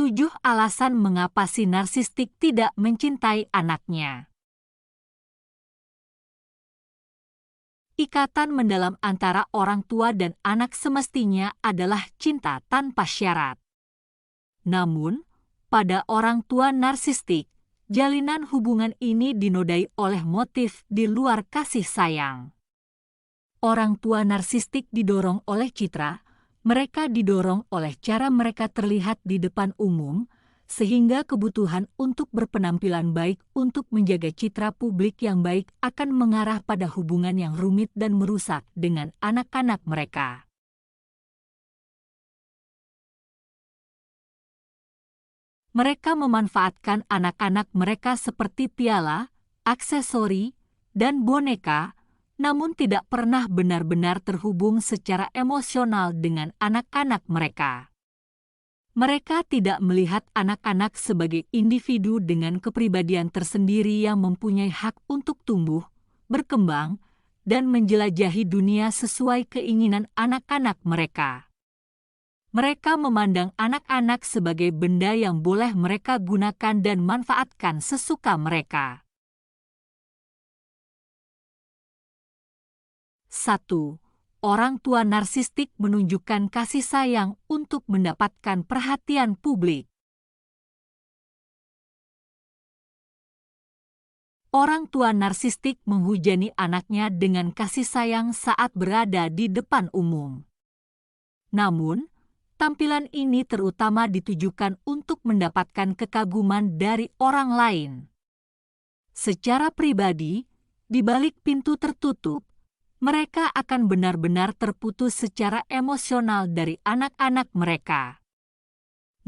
7 alasan mengapa si narsistik tidak mencintai anaknya. Ikatan mendalam antara orang tua dan anak semestinya adalah cinta tanpa syarat. Namun, pada orang tua narsistik, jalinan hubungan ini dinodai oleh motif di luar kasih sayang. Orang tua narsistik didorong oleh citra, mereka didorong oleh cara mereka terlihat di depan umum, sehingga kebutuhan untuk berpenampilan baik untuk menjaga citra publik yang baik akan mengarah pada hubungan yang rumit dan merusak dengan anak-anak mereka. Mereka memanfaatkan anak-anak mereka seperti piala, aksesori, dan boneka, namun tidak pernah benar-benar terhubung secara emosional dengan anak-anak mereka. Mereka tidak melihat anak-anak sebagai individu dengan kepribadian tersendiri yang mempunyai hak untuk tumbuh, berkembang, dan menjelajahi dunia sesuai keinginan anak-anak mereka. Mereka memandang anak-anak sebagai benda yang boleh mereka gunakan dan manfaatkan sesuka mereka. 1. Orang tua narsistik menunjukkan kasih sayang untuk mendapatkan perhatian publik. Orang tua narsistik menghujani anaknya dengan kasih sayang saat berada di depan umum. Namun, tampilan ini terutama ditujukan untuk mendapatkan kekaguman dari orang lain. Secara pribadi, di balik pintu tertutup, mereka akan benar-benar terputus secara emosional dari anak-anak mereka.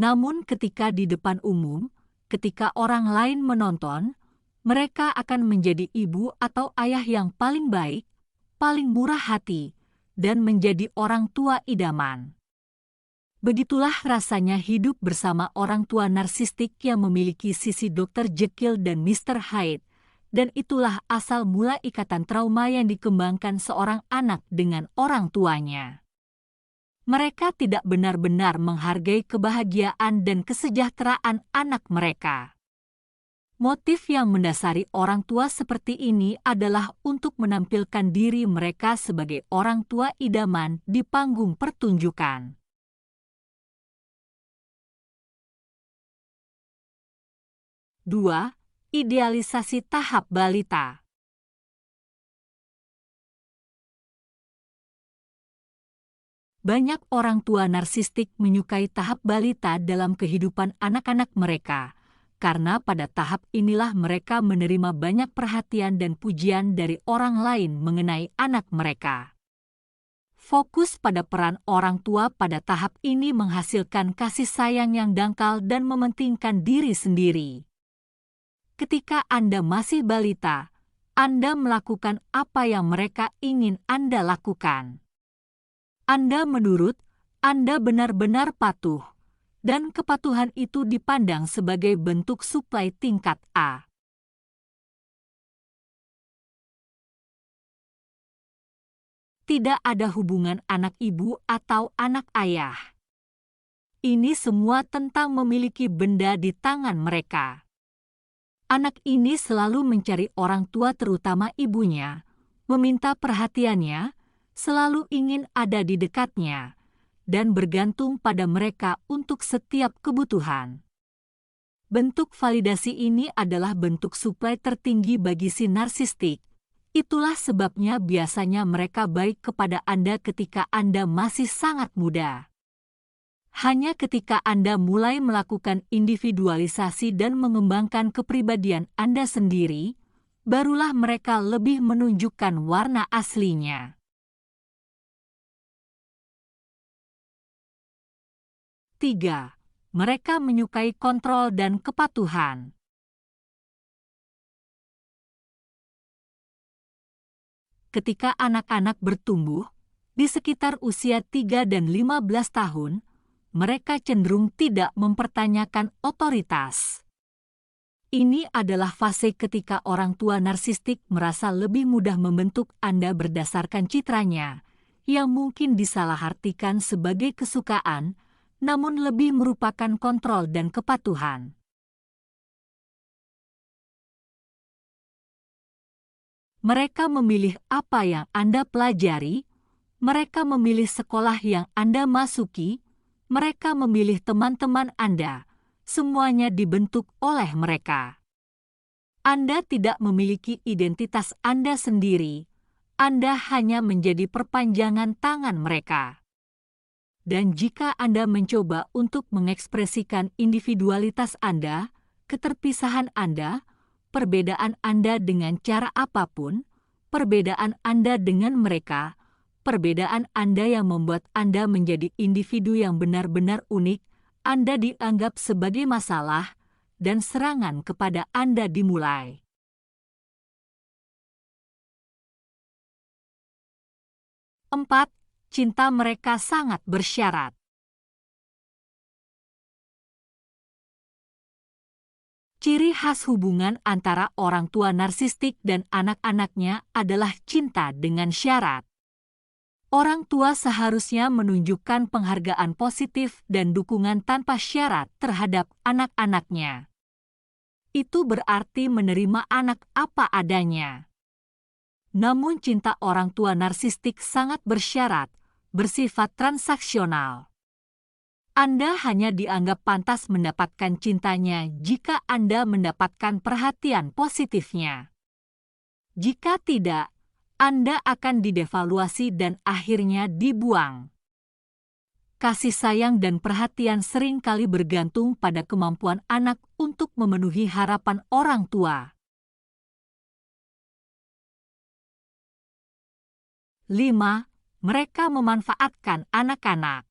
Namun ketika di depan umum, ketika orang lain menonton, mereka akan menjadi ibu atau ayah yang paling baik, paling murah hati, dan menjadi orang tua idaman. Begitulah rasanya hidup bersama orang tua narsistik yang memiliki sisi Dr. Jekyll dan Mr. Hyde, dan itulah asal mula ikatan trauma yang dikembangkan seorang anak dengan orang tuanya. Mereka tidak benar-benar menghargai kebahagiaan dan kesejahteraan anak mereka. Motif yang mendasari orang tua seperti ini adalah untuk menampilkan diri mereka sebagai orang tua idaman di panggung pertunjukan. 2. Idealisasi tahap balita. Banyak orang tua narsistik menyukai tahap balita dalam kehidupan anak-anak mereka, karena pada tahap inilah mereka menerima banyak perhatian dan pujian dari orang lain mengenai anak mereka. Fokus pada peran orang tua pada tahap ini menghasilkan kasih sayang yang dangkal dan mementingkan diri sendiri. Ketika Anda masih balita, Anda melakukan apa yang mereka ingin Anda lakukan. Anda menurut, Anda benar-benar patuh, dan kepatuhan itu dipandang sebagai bentuk suplai tingkat A. Tidak ada hubungan anak ibu atau anak ayah. Ini semua tentang memiliki benda di tangan mereka. Anak ini selalu mencari orang tua terutama ibunya, meminta perhatiannya, selalu ingin ada di dekatnya, dan bergantung pada mereka untuk setiap kebutuhan. Bentuk validasi ini adalah bentuk suplai tertinggi bagi si narsistik. Itulah sebabnya biasanya mereka baik kepada Anda ketika Anda masih sangat muda. Hanya ketika Anda mulai melakukan individualisasi dan mengembangkan kepribadian Anda sendiri, barulah mereka lebih menunjukkan warna aslinya. 3. Mereka menyukai kontrol dan kepatuhan. Ketika anak-anak bertumbuh, di sekitar usia 3 dan 15 tahun, mereka cenderung tidak mempertanyakan otoritas. Ini adalah fase ketika orang tua narsistik merasa lebih mudah membentuk Anda berdasarkan citranya, yang mungkin disalahartikan sebagai kesukaan, namun lebih merupakan kontrol dan kepatuhan. Mereka memilih apa yang Anda pelajari, mereka memilih sekolah yang Anda masuki, mereka memilih teman-teman Anda, semuanya dibentuk oleh mereka. Anda tidak memiliki identitas Anda sendiri, Anda hanya menjadi perpanjangan tangan mereka. Dan jika Anda mencoba untuk mengekspresikan individualitas Anda, keterpisahan Anda, perbedaan Anda dengan cara apapun, perbedaan Anda dengan mereka, perbedaan Anda yang membuat Anda menjadi individu yang benar-benar unik, Anda dianggap sebagai masalah, dan serangan kepada Anda dimulai. Empat, cinta mereka sangat bersyarat. Ciri khas hubungan antara orang tua narsistik dan anak-anaknya adalah cinta dengan syarat. Orang tua seharusnya menunjukkan penghargaan positif dan dukungan tanpa syarat terhadap anak-anaknya. Itu berarti menerima anak apa adanya. Namun cinta orang tua narsistik sangat bersyarat, bersifat transaksional. Anda hanya dianggap pantas mendapatkan cintanya jika Anda mendapatkan perhatian positifnya. Jika tidak, Anda akan didevaluasi dan akhirnya dibuang. Kasih sayang dan perhatian seringkali bergantung pada kemampuan anak untuk memenuhi harapan orang tua. 5. Mereka memanfaatkan anak-anak.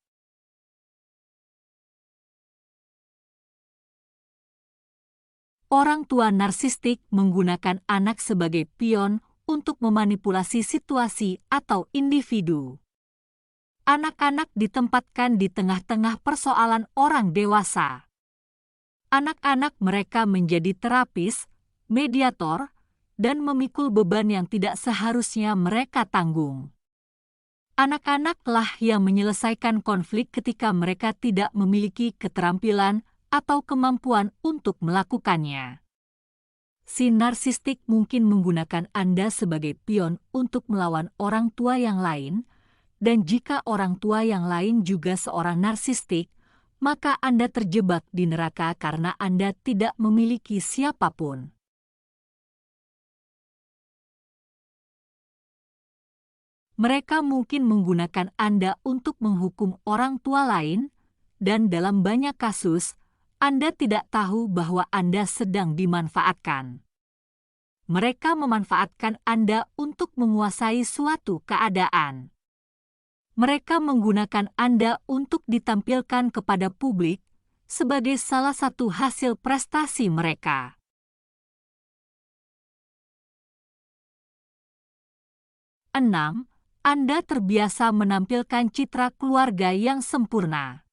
Orang tua narsistik menggunakan anak sebagai pion untuk memanipulasi situasi atau individu. Anak-anak ditempatkan di tengah-tengah persoalan orang dewasa. Anak-anak mereka menjadi terapis, mediator, dan memikul beban yang tidak seharusnya mereka tanggung. Anak-anaklah yang menyelesaikan konflik ketika mereka tidak memiliki keterampilan atau kemampuan untuk melakukannya. Si narsistik mungkin menggunakan Anda sebagai pion untuk melawan orang tua yang lain, dan jika orang tua yang lain juga seorang narsistik, maka Anda terjebak di neraka karena Anda tidak memiliki siapapun. Mereka mungkin menggunakan Anda untuk menghukum orang tua lain, dan dalam banyak kasus, Anda tidak tahu bahwa Anda sedang dimanfaatkan. Mereka memanfaatkan Anda untuk menguasai suatu keadaan. Mereka menggunakan Anda untuk ditampilkan kepada publik sebagai salah satu hasil prestasi mereka. 6. Anda terbiasa menampilkan citra keluarga yang sempurna.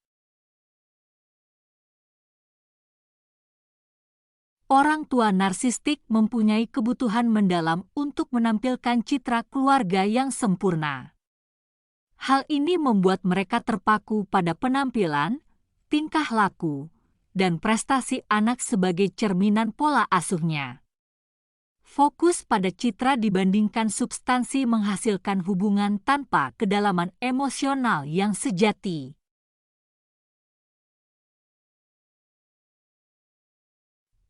Orang tua narsistik mempunyai kebutuhan mendalam untuk menampilkan citra keluarga yang sempurna. Hal ini membuat mereka terpaku pada penampilan, tingkah laku, dan prestasi anak sebagai cerminan pola asuhnya. Fokus pada citra dibandingkan substansi menghasilkan hubungan tanpa kedalaman emosional yang sejati.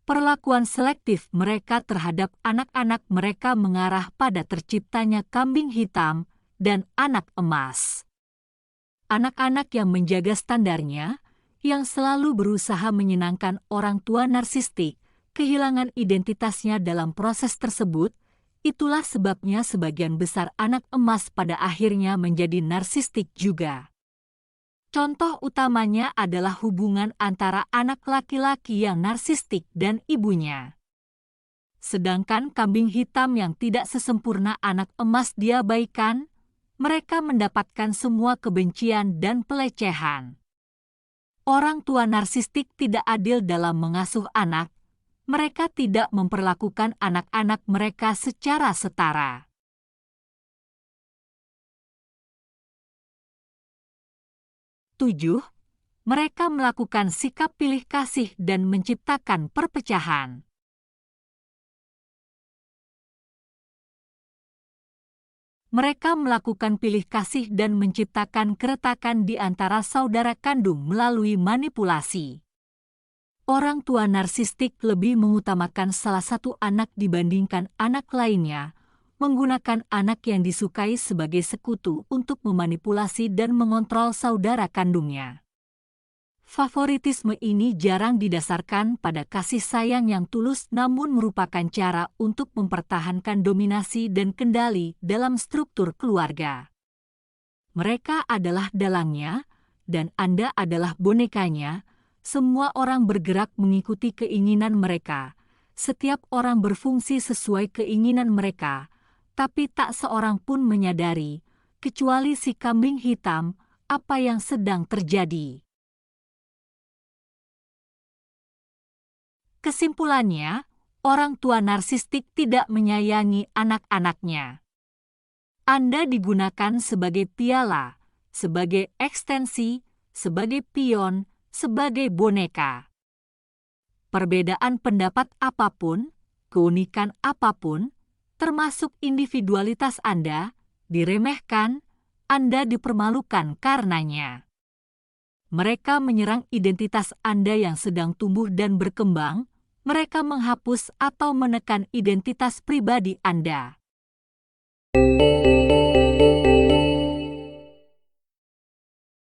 Perlakuan selektif mereka terhadap anak-anak mereka mengarah pada terciptanya kambing hitam dan anak emas. Anak-anak yang menjaga standarnya, yang selalu berusaha menyenangkan orang tua narsistik, kehilangan identitasnya dalam proses tersebut. Itulah sebabnya sebagian besar anak emas pada akhirnya menjadi narsistik juga. Contoh utamanya adalah hubungan antara anak laki-laki yang narsistik dan ibunya. Sedangkan kambing hitam yang tidak sesempurna anak emas diabaikan, mereka mendapatkan semua kebencian dan pelecehan. Orang tua narsistik tidak adil dalam mengasuh anak, mereka tidak memperlakukan anak-anak mereka secara setara. 7. Mereka melakukan sikap pilih kasih dan menciptakan perpecahan. Mereka melakukan pilih kasih dan menciptakan keretakan di antara saudara kandung melalui manipulasi. Orang tua narsistik lebih mengutamakan salah satu anak dibandingkan anak lainnya, menggunakan anak yang disukai sebagai sekutu untuk memanipulasi dan mengontrol saudara kandungnya. Favoritisme ini jarang didasarkan pada kasih sayang yang tulus, namun merupakan cara untuk mempertahankan dominasi dan kendali dalam struktur keluarga. Mereka adalah dalangnya, dan Anda adalah bonekanya. Semua orang bergerak mengikuti keinginan mereka. Setiap orang berfungsi sesuai keinginan mereka, tapi tak seorang pun menyadari, kecuali si kambing hitam, apa yang sedang terjadi. Kesimpulannya, orang tua narsistik tidak menyayangi anak-anaknya. Anda digunakan sebagai piala, sebagai ekstensi, sebagai pion, sebagai boneka. Perbedaan pendapat apapun, keunikan apapun, termasuk individualitas Anda, diremehkan, Anda dipermalukan karenanya. Mereka menyerang identitas Anda yang sedang tumbuh dan berkembang. Mereka menghapus atau menekan identitas pribadi Anda.